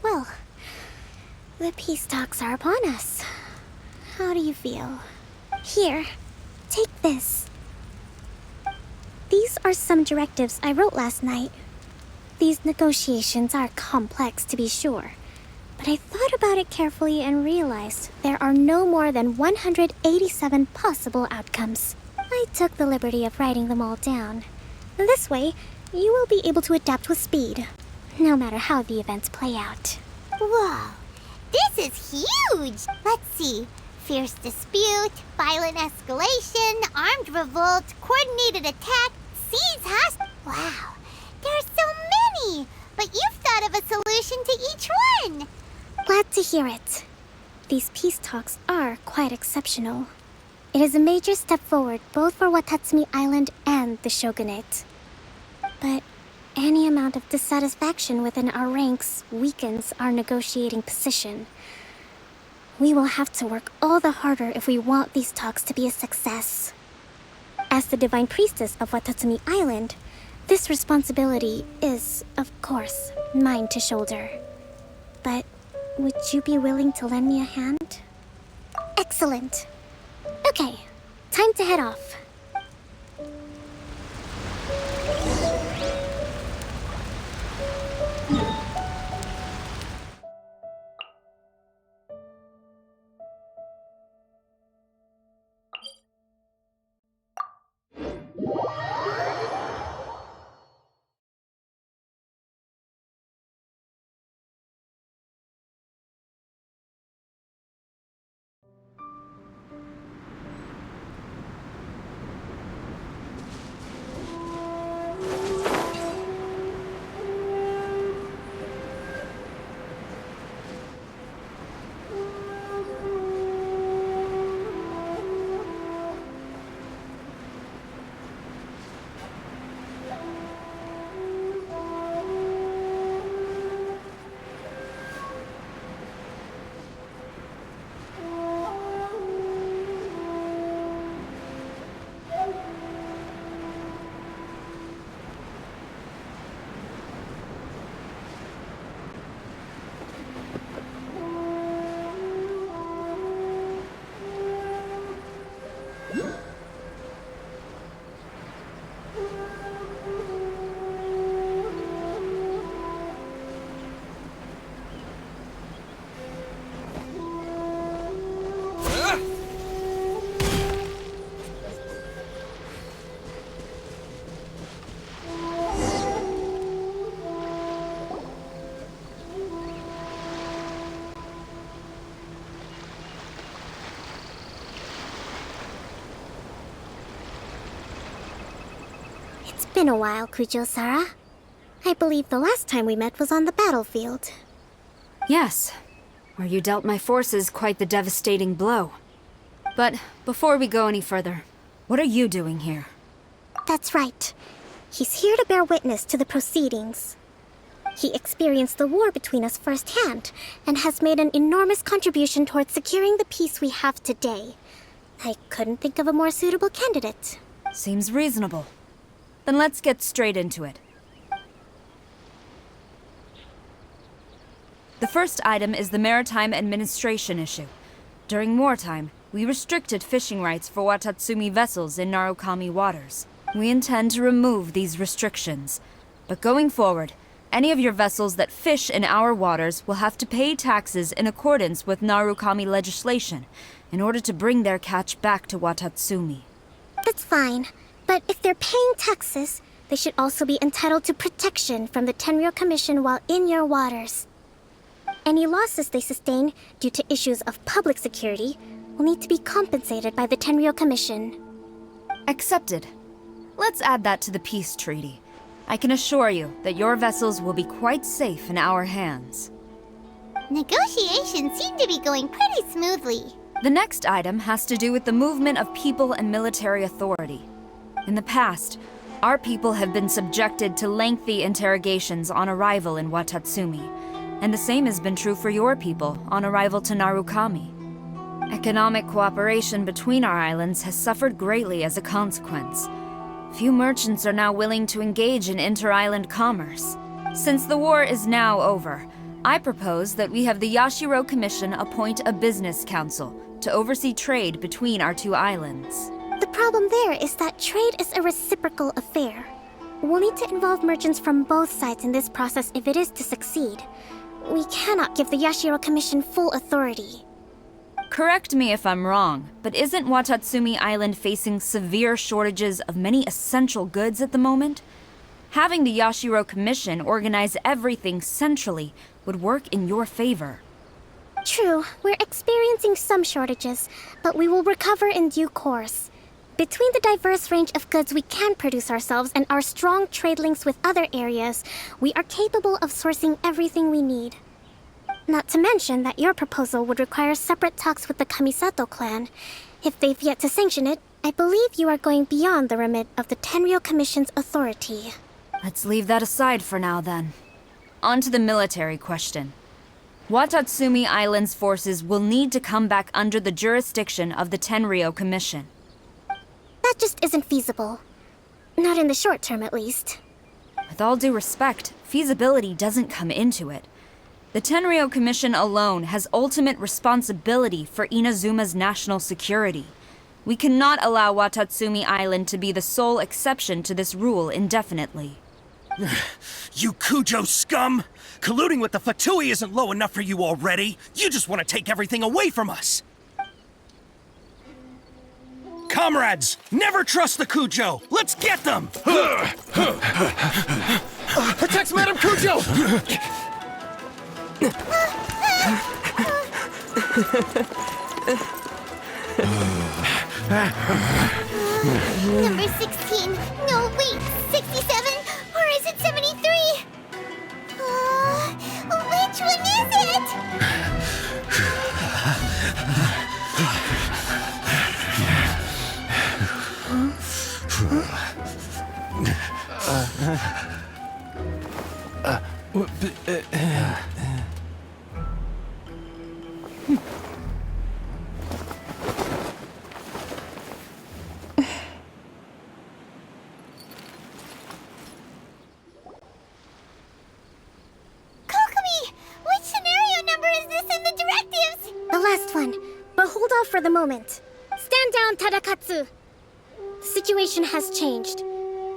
Well, the peace talks are upon us. How do you feel? Here, take this. These are some directives I wrote last night. These negotiations are complex, to be sure, but I thought about it carefully and realized there are no more than 187 possible outcomes. I took the liberty of writing them all down. This way, you will be able to adapt with speed, no matter how the events play out. Whoa, this is huge! Let's see. Fierce dispute, violent escalation, armed revolt, coordinated attack, siege hostile. Wow, there are so many! But you've thought of a solution to each one! Glad to hear it. These peace talks are quite exceptional. It is a major step forward both for Watatsumi Island and the Shogunate. But any amount of dissatisfaction within our ranks weakens our negotiating position. We will have to work all the harder if we want these talks to be a success. As the Divine Priestess of Watatsumi Island, this responsibility is, of course, mine to shoulder. But would you be willing to lend me a hand? Excellent. Okay, time to head off. It's been a while, Kujo-Sara. I believe the last time we met was on the battlefield. Yes, where you dealt my forces quite the devastating blow. But before we go any further, what are you doing here? That's right. He's here to bear witness to the proceedings. He experienced the war between us firsthand, and has made an enormous contribution towards securing the peace we have today. I couldn't think of a more suitable candidate. Seems reasonable. Then let's get straight into it. The first item is the Maritime Administration issue. During wartime, we restricted fishing rights for Watatsumi vessels in Narukami waters. We intend to remove these restrictions. But going forward, any of your vessels that fish in our waters will have to pay taxes in accordance with Narukami legislation in order to bring their catch back to Watatsumi. That's fine, but if they're paying taxes, they should also be entitled to protection from the Tenryou Commission while in your waters. Any losses they sustain due to issues of public security will need to be compensated by the Tenryou Commission. Accepted. Let's add that to the peace treaty. I can assure you that your vessels will be quite safe in our hands. Negotiations seem to be going pretty smoothly. The next item has to do with the movement of people and military authority. In the past, our people have been subjected to lengthy interrogations on arrival in Watatsumi, and the same has been true for your people on arrival to Narukami. Economic cooperation between our islands has suffered greatly as a consequence. Few merchants are now willing to engage in inter-island commerce. Since the war is now over, I propose that we have the Yashiro Commission appoint a business council to oversee trade between our two islands. The problem there is that trade is a reciprocal affair. We'll need to involve merchants from both sides in this process if it is to succeed. We cannot give the Yashiro Commission full authority. Correct me if I'm wrong, but isn't Watatsumi Island facing severe shortages of many essential goods at the moment? Having the Yashiro Commission organize everything centrally would work in your favor. True, we're experiencing some shortages, but we will recover in due course. Between the diverse range of goods we can produce ourselves and our strong trade links with other areas, we are capable of sourcing everything we need. Not to mention that your proposal would require separate talks with the Kamisato clan. If they've yet to sanction it, I believe you are going beyond the remit of the Tenryou Commission's authority. Let's leave that aside for now, then. On to the military question. Watatsumi Island's forces will need to come back under the jurisdiction of the Tenryou Commission. That just isn't feasible. Not in the short term, at least. With all due respect, feasibility doesn't come into it. The Tenryou Commission alone has ultimate responsibility for Inazuma's national security. We cannot allow Watatsumi Island to be the sole exception to this rule indefinitely. You Kujo scum! Colluding with the Fatui isn't low enough for you already. You just want to take everything away from us. Comrades, never trust the Kujo! Let's get them! Protect Madame Kujo! Number 16. No, wait. 67? Or is it 73? Which one is it? Kokomi! Which scenario number is this in the directives? The last one, but hold off for the moment. Stand down, Tadakatsu! The situation has changed.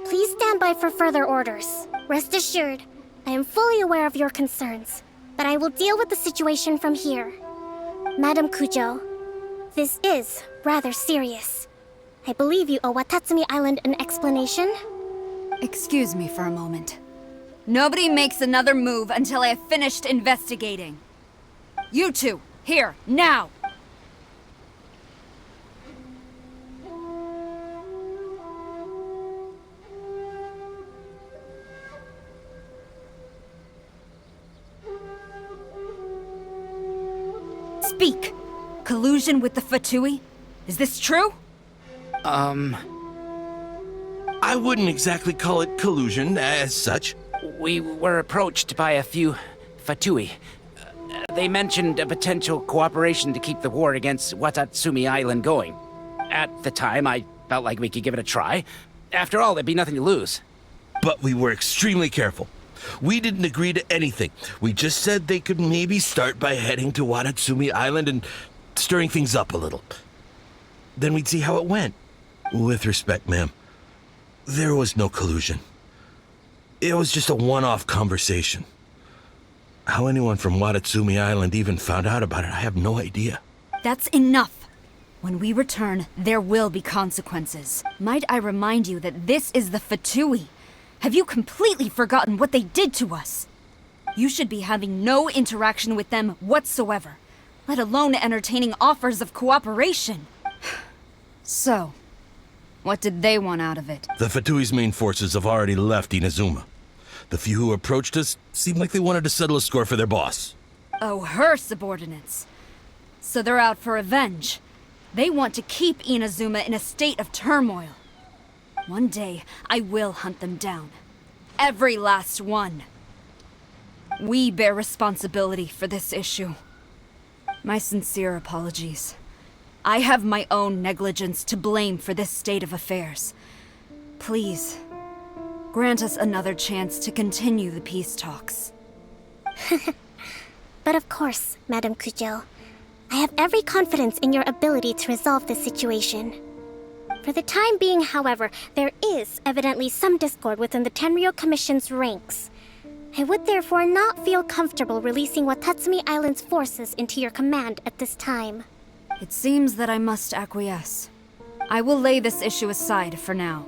Please stand by for further orders. Rest assured, I am fully aware of your concerns, but I will deal with the situation from here. Madam Kujo, this is rather serious. I believe you owe Watatsumi Island an explanation. Excuse me for a moment. Nobody makes another move until I have finished investigating. You two, here, now! Speak! Collusion with the Fatui? Is this true? I wouldn't exactly call it collusion as such. We were approached by a few Fatui. They mentioned a potential cooperation to keep the war against Watatsumi Island going. At the time, I felt like we could give it a try. After all, there'd be nothing to lose. But we were extremely careful. We didn't agree to anything. We just said they could maybe start by heading to Watatsumi Island and stirring things up a little. Then we'd see how it went. With respect, ma'am, there was no collusion. It was just a one-off conversation. How anyone from Watatsumi Island even found out about it, I have no idea. That's enough. When we return, there will be consequences. Might I remind you that this is the Fatui? Have you completely forgotten what they did to us? You should be having no interaction with them whatsoever, let alone entertaining offers of cooperation. So, what did they want out of it? The Fatui's main forces have already left Inazuma. The few who approached us seemed like they wanted to settle a score for their boss. Oh, her subordinates. So they're out for revenge. They want to keep Inazuma in a state of turmoil. One day, I will hunt them down. Every last one. We bear responsibility for this issue. My sincere apologies. I have my own negligence to blame for this state of affairs. Please, grant us another chance to continue the peace talks. But of course, Madame Kujo. I have every confidence in your ability to resolve this situation. For the time being, however, there is evidently some discord within the Tenryou Commission's ranks. I would therefore not feel comfortable releasing Watatsumi Island's forces into your command at this time. It seems that I must acquiesce. I will lay this issue aside for now,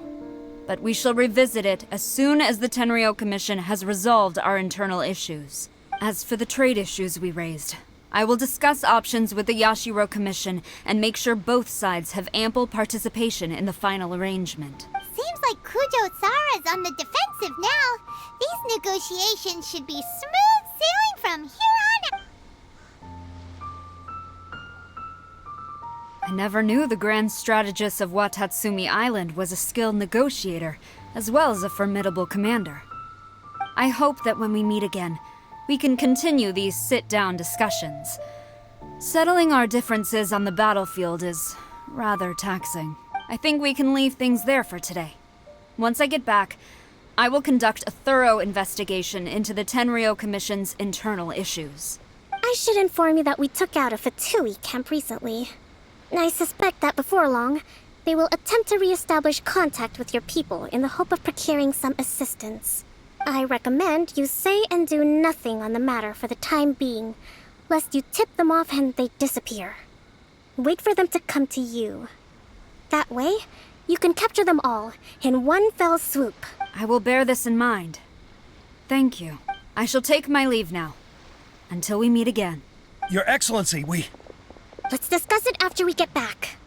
but we shall revisit it as soon as the Tenryou Commission has resolved our internal issues. As for the trade issues we raised, I will discuss options with the Yashiro Commission and make sure both sides have ample participation in the final arrangement. Seems like Kujo-Sara's on the defensive now. These negotiations should be smooth sailing from here on out. I never knew the grand strategist of Watatsumi Island was a skilled negotiator, as well as a formidable commander. I hope that when we meet again, we can continue these sit-down discussions. Settling our differences on the battlefield is rather taxing. I think we can leave things there for today. Once I get back, I will conduct a thorough investigation into the Tenryou Commission's internal issues. I should inform you that we took out a Fatui camp recently. I suspect that before long, they will attempt to re-establish contact with your people in the hope of procuring some assistance. I recommend you say and do nothing on the matter for the time being, lest you tip them off and they disappear. Wait for them to come to you. That way, you can capture them all in one fell swoop. I will bear this in mind. Thank you. I shall take my leave now. Until we meet again. Your Excellency, we... Let's discuss it after we get back.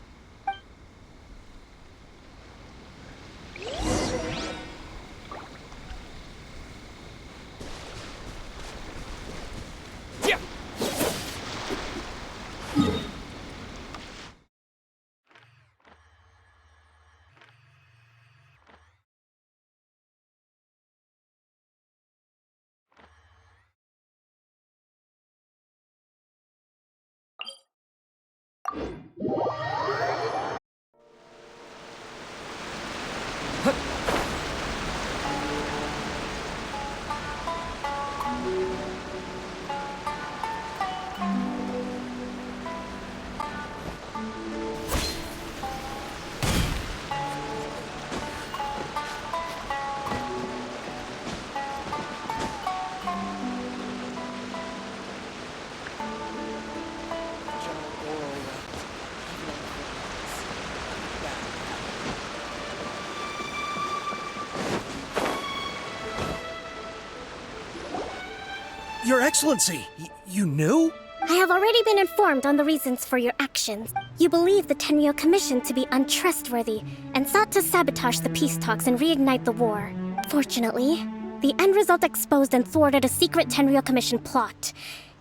Your Excellency, you knew? I have already been informed on the reasons for your actions. You believe the Tenryou Commission to be untrustworthy and sought to sabotage the peace talks and reignite the war. Fortunately, the end result exposed and thwarted a secret Tenryou Commission plot.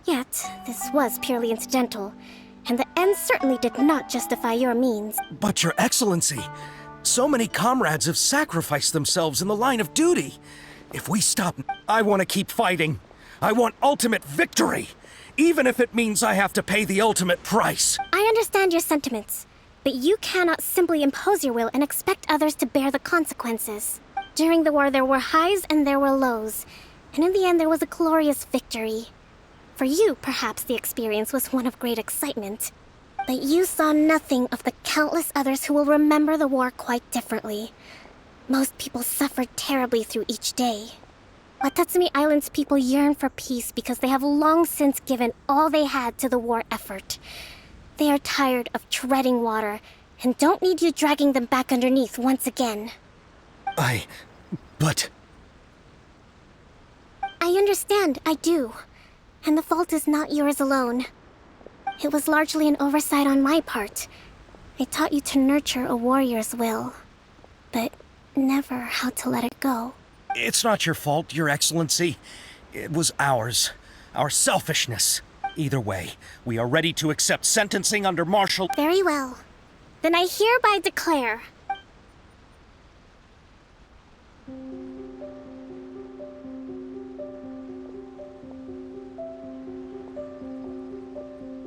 Yet, this was purely incidental, and the end certainly did not justify your means. But Your Excellency, so many comrades have sacrificed themselves in the line of duty. If we stop, I want to keep fighting. I want ultimate victory, even if it means I have to pay the ultimate price. I understand your sentiments, but you cannot simply impose your will and expect others to bear the consequences. During the war, there were highs and there were lows, and in the end, there was a glorious victory. For you, perhaps the experience was one of great excitement, but you saw nothing of the countless others who will remember the war quite differently. Most people suffered terribly through each day. Watatsumi Island's people yearn for peace because they have long since given all they had to the war effort. They are tired of treading water and don't need you dragging them back underneath once again. But I understand, I do. And the fault is not yours alone. It was largely an oversight on my part. I taught you to nurture a warrior's will, but never how to let it go. It's not your fault, Your Excellency. It was ours. Our selfishness. Either way, we are ready to accept sentencing under martial... Very well. Then I hereby declare...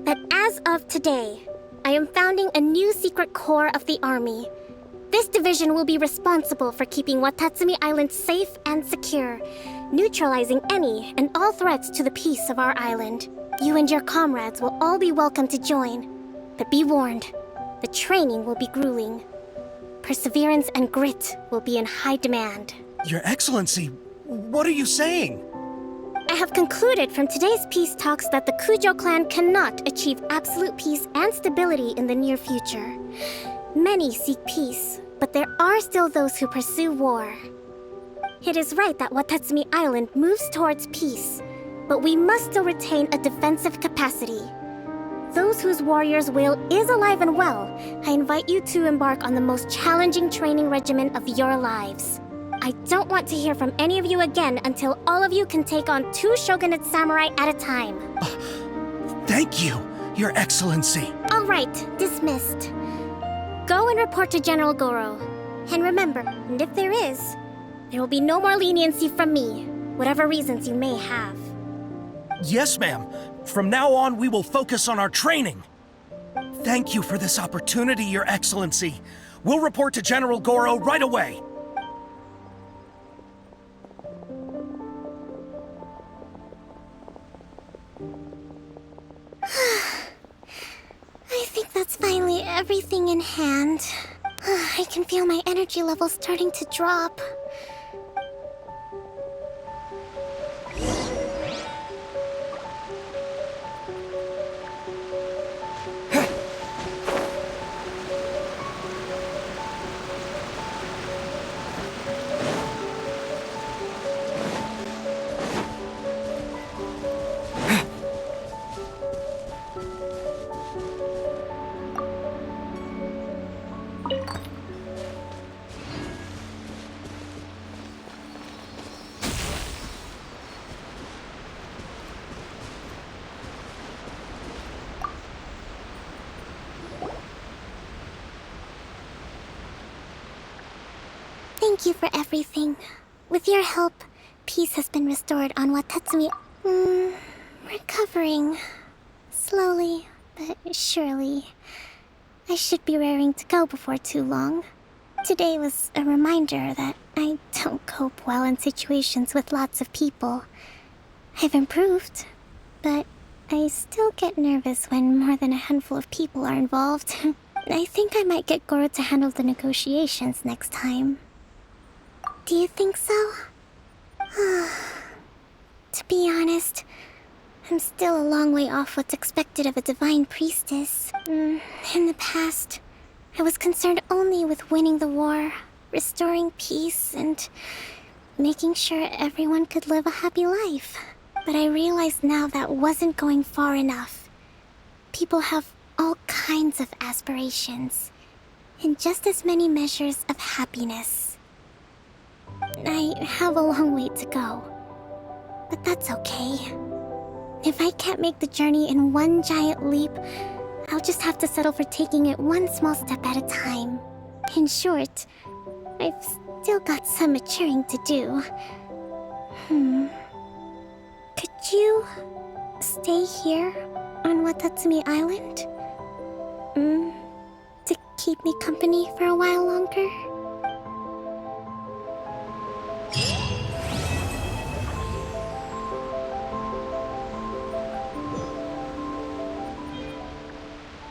that as of today, I am founding a new secret corps of the army. This division will be responsible for keeping Watatsumi Island safe and secure, neutralizing any and all threats to the peace of our island. You and your comrades will all be welcome to join, but be warned, the training will be grueling. Perseverance and grit will be in high demand. Your Excellency, what are you saying? I have concluded from today's peace talks that the Kujo clan cannot achieve absolute peace and stability in the near future. Many seek peace, but there are still those who pursue war. It is right that Watatsumi Island moves towards peace, but we must still retain a defensive capacity. Those whose warrior's will is alive and well, I invite you to embark on the most challenging training regimen of your lives. I don't want to hear from any of you again until all of you can take on 2 shogunate samurai at a time. Thank you, Your Excellency. All right, dismissed. Go and report to General Goro. And remember, and if there is, there will be no more leniency from me, whatever reasons you may have. Yes, ma'am. From now on, we will focus on our training. Thank you for this opportunity, Your Excellency. We'll report to General Goro right away. I think that's finally everything in hand. I can feel my energy levels starting to drop. Thank you for everything. With your help, peace has been restored on Watatsumi... recovering. Slowly, but surely. I should be raring to go before too long. Today was a reminder that I don't cope well in situations with lots of people. I've improved, but I still get nervous when more than a handful of people are involved. I think I might get Goro to handle the negotiations next time. Do you think so? To be honest, I'm still a long way off what's expected of a divine priestess. In the past, I was concerned only with winning the war, restoring peace, and making sure everyone could live a happy life. But I realize now that wasn't going far enough. People have all kinds of aspirations, and just as many measures of happiness. I have a long way to go, but that's okay. If I can't make the journey in one giant leap, I'll just have to settle for taking it one small step at a time. In short, I've still got some maturing to do. Could you stay here on Watatsumi Island? To keep me company for a while longer?